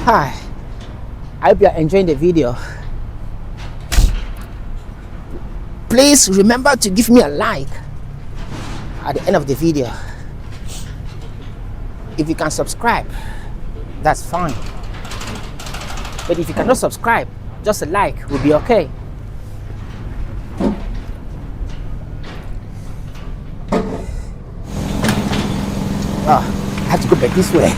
Hi, I hope you are enjoying the video. Please remember to give me a like at the end of the video. If you can subscribe, that's fine. But if you cannot subscribe, just a like will be okay. Oh, I have to go back this way.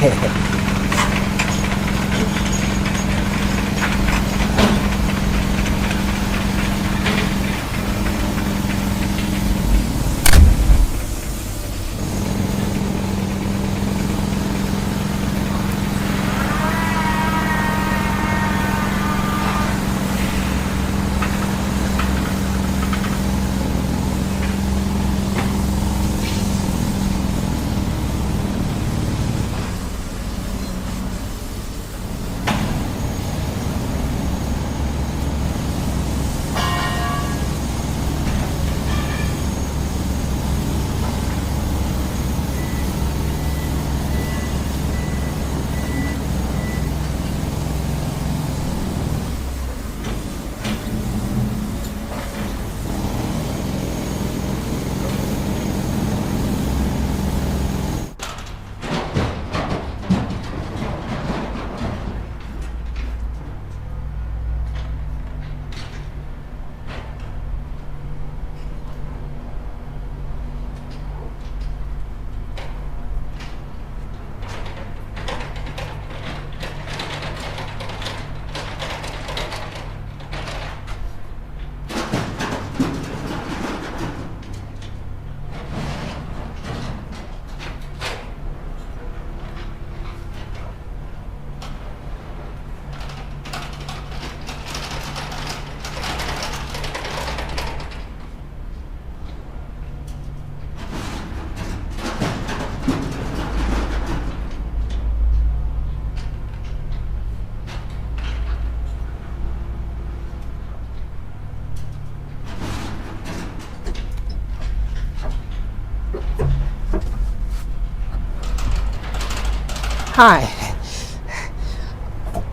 Hi,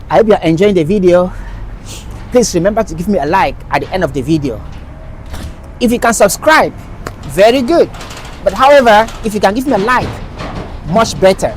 I hope you are enjoying the video. Please remember to give me a like at the end of the video. If you can subscribe, very good. But however, if you can give me a like, much better.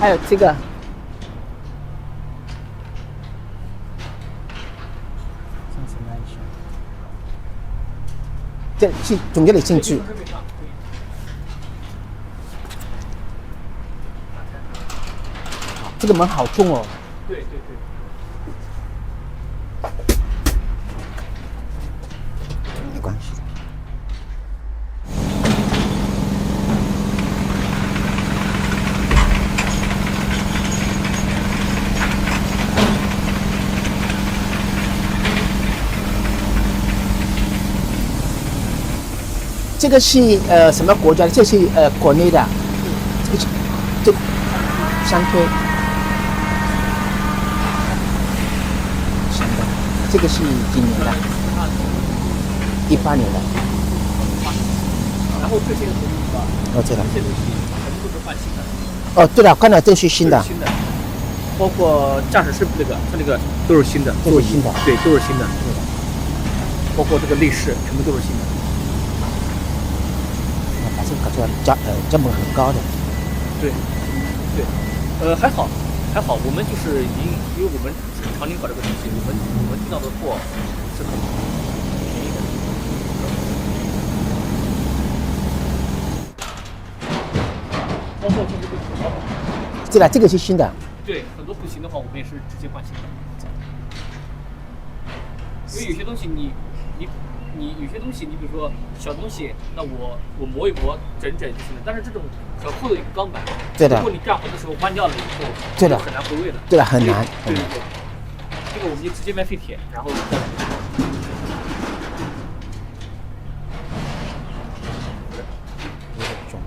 还有这个，这去总结的进去。这个门好重哦。对对对。没关系。这个是什么国家的？这是国内的，这商推，香港，这个是几年的？18年的。然后这些东西是吧？哦，这个。这些东西全部都是换新的。哦，对了，看到这是新的。新的，包括驾驶室这个，它这个都是新的。都是新的。对，都是新的。包括这个内饰，全部都是新的。把这个搞出来，成本很高的。对，对，还好，我们就是因为我们是常年搞这个东西，我们订到的货是很便宜的。包括就是这个口罩，对了，这个是新的。对，很多不行的话，我们也是直接换新的。因为有些东西你有些东西，你比如说小东西，那我磨一磨整整就行了。但是这种很厚的一个钢板，对的如果你干活的时候弯掉了以后，对的就很难回位了。对的，很难。对对对，这个我们就直接卖废铁，然后再来。有点重。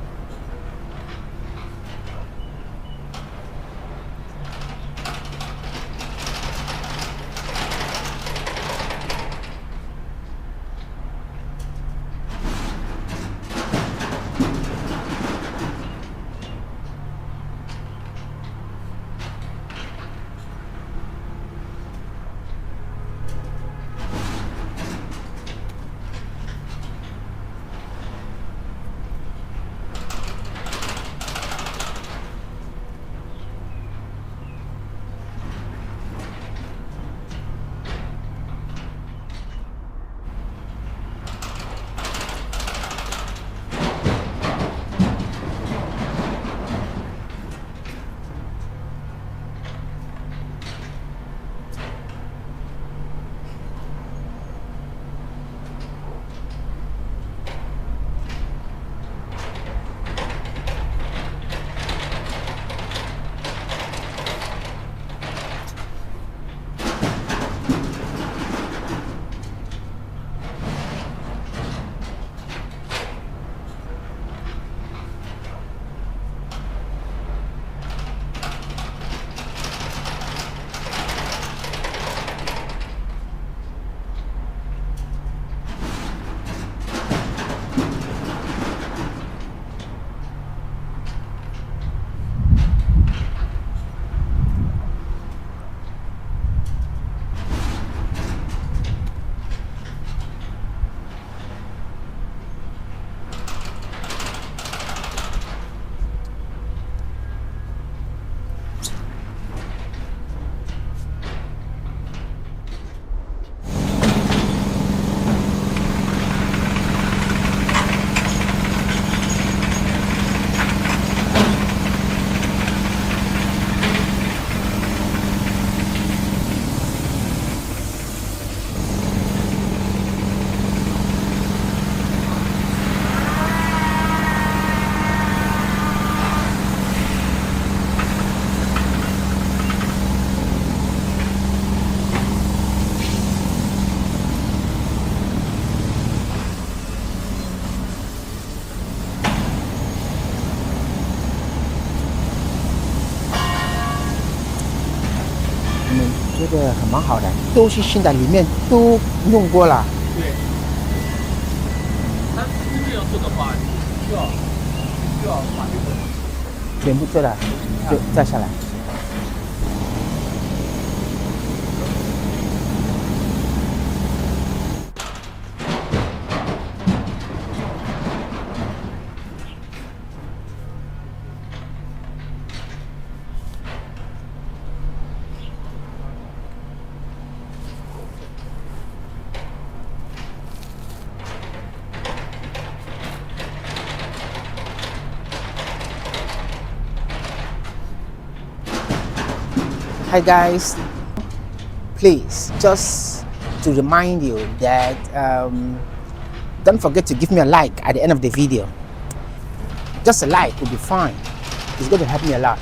这个很蛮好的，都是新的，里面都用过了。对，他这样做的话，你需要把这个全部做了，就再下来。Hi guys, please just to remind you that don't forget to give me a like at the end of the video. Just a like will be fine. It's going to help me a lot.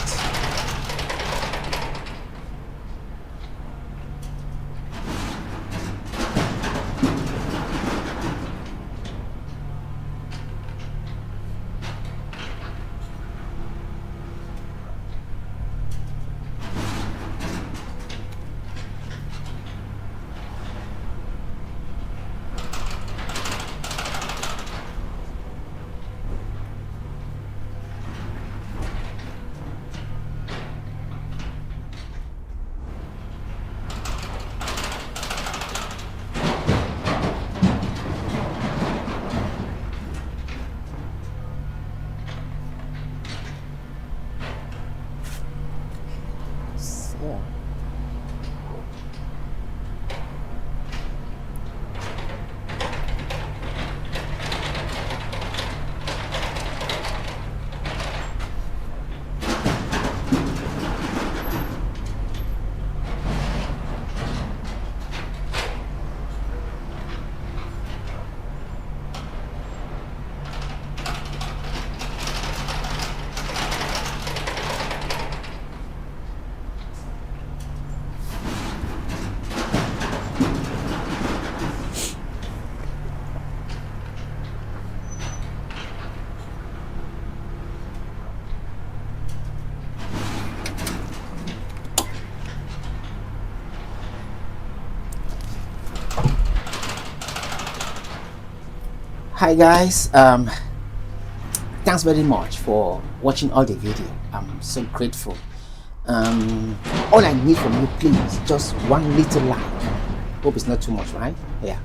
Hi guys, thanks very much for watching all the video. I'm so grateful. All I need from you, please, just one little like. Hope it's not too much, right? Yeah.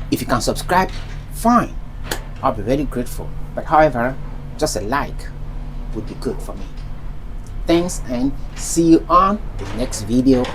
If you can subscribe, fine, I'll be very grateful. But however, just a like would be good for me. Thanks, and see you on the next video.